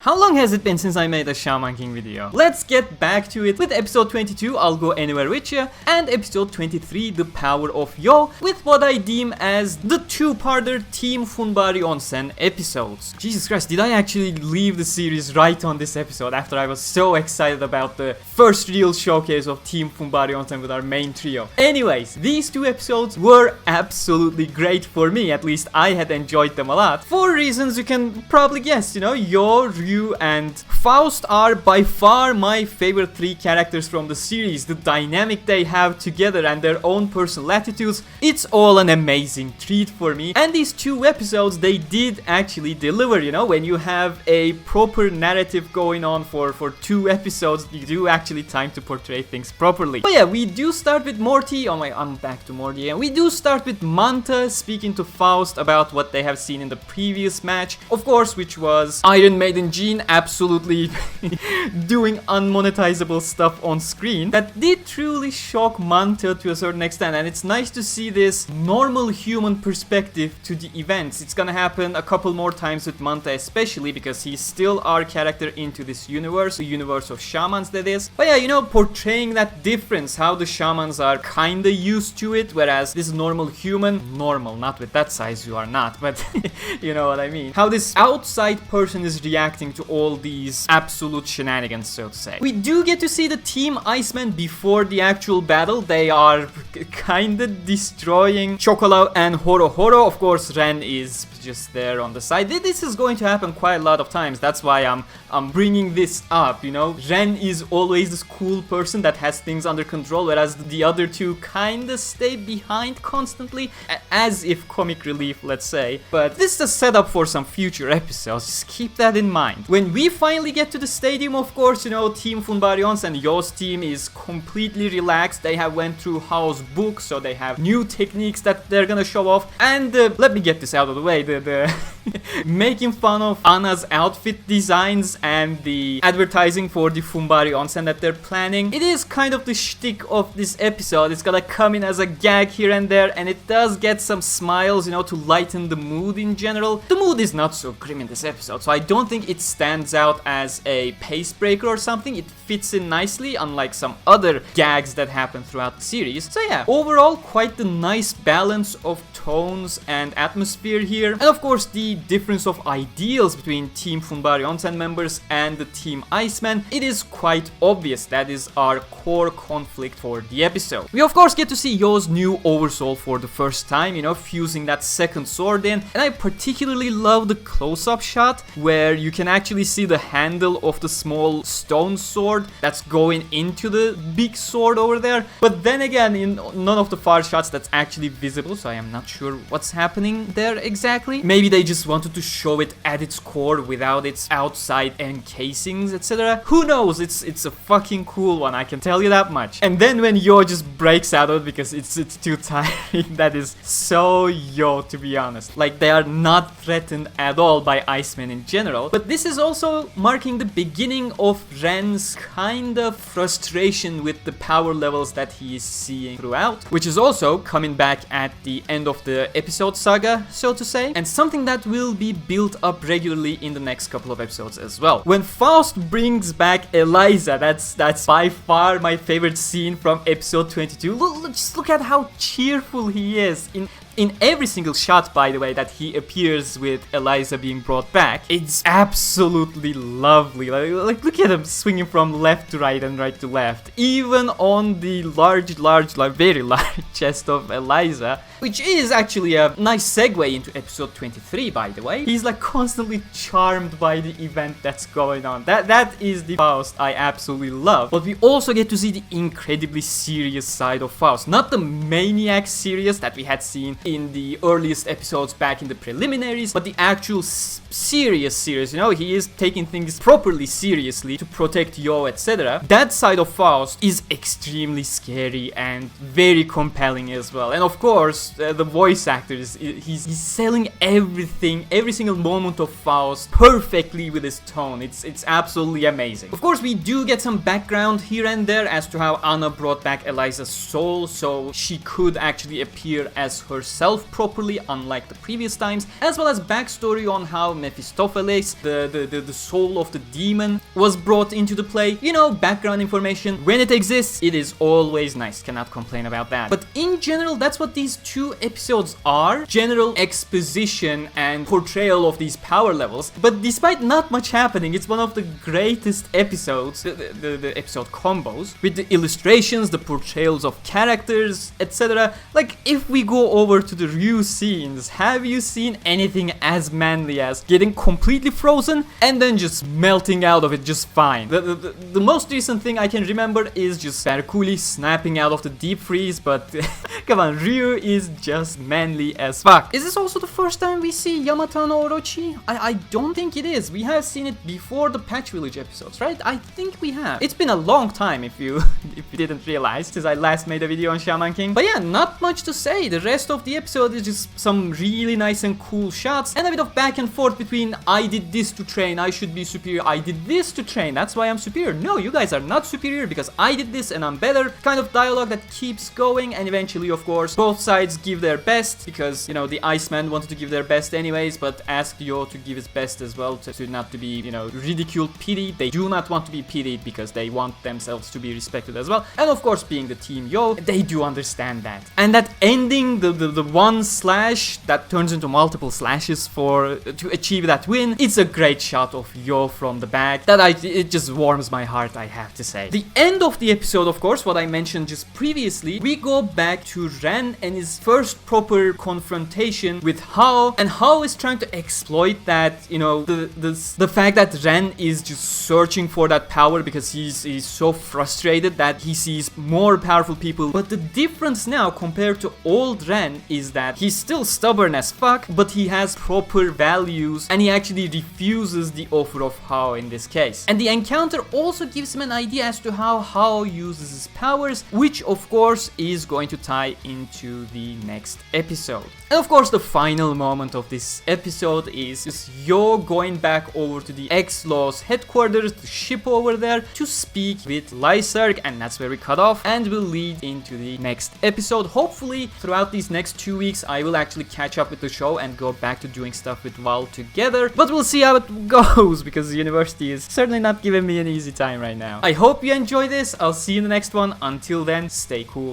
How long has it been since I made a Shaman King video? Let's get back to it with episode 22, I'll Go Anywhere With Ya, and episode 23, The Power of Yoh, with what I deem as the two-parter Team Funbari Onsen episodes. Jesus Christ, did I actually leave the series right on this episode after I was so excited about the first real showcase of Team Funbari Onsen with our main trio? Anyways, these two episodes were absolutely great for me, at least I had enjoyed them a lot. For reasons you can probably guess, Yoh, Ryu, and Faust are by far my favorite three characters from the series. The dynamic they have together and their own personal attitudes, it's all an amazing treat for me. And these two episodes, they did actually deliver, when you have a proper narrative going on for two episodes, you do actually time to portray things properly. But yeah, we do start with Morty. Oh my, I'm back to Morty. And we do start with Manta speaking to Faust about what they have seen in the previous match, of course, which was Iron Maiden Jean absolutely doing unmonetizable stuff on screen. That did truly shock Manta to a certain extent, and it's nice to see this normal human perspective to the events. It's gonna happen a couple more times with Manta, especially because he's still our character into this universe, the universe of shamans that is. But yeah, portraying that difference, how the shamans are kinda used to it, whereas this normal human, normal, not with that size you are not, but you know what I mean. How this outside person is reacting to all these absolute shenanigans, so to say. We do get to see the Team Iceman before the actual battle. They are kinda destroying Chocola and Horo Horo. Of course, Ren is just there on the side. This is going to happen quite a lot of times. That's why I'm bringing this up, Ren is always this cool person that has things under control, whereas the other two kinda stay behind constantly, as if comic relief, let's say. But this is a setup for some future episodes. Just keep that in mind. When we finally get to the stadium, of course, Team Funbari Onsen and Yoh's team is completely relaxed. They have went through Hao's book, so they have new techniques that they're gonna show off. And let me get this out of the way. The making fun of Anna's outfit designs and the advertising for the Funbari Onsen that they're planning. It is kind of the shtick of this episode. It's gonna come in as a gag here and there, and it does get some smiles, to lighten the mood in general. The mood is not so grim in this episode, so I don't think it stands out as a pace breaker or something. It fits in nicely, unlike some other gags that happen throughout the series. So yeah, overall quite the nice balance of tones and atmosphere here. And of course the difference of ideals between Team Funbari Onsen members and the Team Iceman, it is quite obvious. That is our core conflict for the episode. We of course get to see Yoh's new oversoul for the first time, fusing that second sword in. And I particularly love the close-up shot where you can actually see the handle of the small stone sword that's going into the big sword over there. But then again, in none of the far shots that's actually visible, so I am not sure what's happening there exactly. Maybe they just wanted to show it at its core without its outside encasings, etc. Who knows? It's a fucking cool one, I can tell you that much. And then when Yoh just breaks out of it because it's too tiring, that is so Yoh, to be honest. Like, they are not threatened at all by Iceman in general. But this is also marking the beginning of Ren's kind of frustration with the power levels that he is seeing throughout, which is also coming back at the end of the episode saga, so to say, and something that will be built up regularly in the next couple of episodes as well. When Faust brings back Eliza, that's by far my favorite scene from episode 22. Just look at how cheerful he is in every single shot, by the way, that he appears with Eliza being brought back. It's absolutely lovely. Like look at him swinging from left to right and right to left. Even on the very large chest of Eliza, which is actually a nice segue into episode 23, by the way. He's like constantly charmed by the event that's going on. That is the Faust I absolutely love. But we also get to see the incredibly serious side of Faust. Not the maniac serious that we had seen in the earliest episodes back in the preliminaries, but the actual serious. He is taking things properly seriously to protect Yoh, etc. That side of Faust is extremely scary and very compelling as well. And of course, the voice actor he's selling everything, every single moment of Faust perfectly with his tone. It's absolutely amazing. Of course, we do get some background here and there as to how Anna brought back Eliza's soul so she could actually appear as her herself properly, unlike the previous times, as well as backstory on how Mephistopheles, the soul of the demon, was brought into the play. You know, background information. When it exists, it is always nice. Cannot complain about that. But in general, that's what these 2 episodes are. General exposition and portrayal of these power levels. But despite not much happening, it's one of the greatest episodes, the episode combos, with the illustrations, the portrayals of characters, etc. Like, if we go over to the Ryu scenes, have you seen anything as manly as getting completely frozen and then just melting out of it just fine? The most recent thing I can remember is just Hercule snapping out of the deep freeze, but come on, Ryu is just manly as fuck. Is this also the first time we see Yamata no Orochi? I don't think it is. We have seen it before the Patch Village episodes, right? I think we have. It's been a long time if you didn't realize, since I last made a video on Shaman King. But yeah, not much to say. The rest of the episode is just some really nice and cool shots and a bit of back and forth between I did this to train, I should be superior, I did this to train, that's why I'm superior. No, you guys are not superior because I did this and I'm better. Kind of dialogue that keeps going, and eventually, of course, both sides give their best because, you know, the Iceman wanted to give their best anyways, but asked Yoh to give his best as well, to not to be, you know, ridiculed, pitied. They do not want to be pitied because they want themselves to be respected as well. And of course, being the team Yoh, they do understand that. And that ending, the one slash that turns into multiple slashes to achieve that win, it's a great shot of Yoh from the back that it just warms my heart, I have to say. The end of the episode, of course, what I mentioned just previously, we go back to Ren and his first proper confrontation with Hao, and Hao is trying to exploit that, you know, the fact that Ren is just searching for that power because he's so frustrated that he sees more powerful people. But the difference now compared to old Ren is that he's still stubborn as fuck, but he has proper values and he actually refuses the offer of Hao in this case. And the encounter also gives him an idea as to how Hao uses his powers, which of course is going to tie into the next episode. And of course, the final moment of this episode is just Yoh going back over to the X-Law's headquarters, the ship over there, to speak with Lyserg, and that's where we cut off, and will lead into the next episode. Hopefully, throughout these next 2 weeks, I will actually catch up with the show and go back to doing stuff with Val together. But we'll see how it goes, because university is certainly not giving me an easy time right now. I hope you enjoy this. I'll see you in the next one. Until then, stay cool.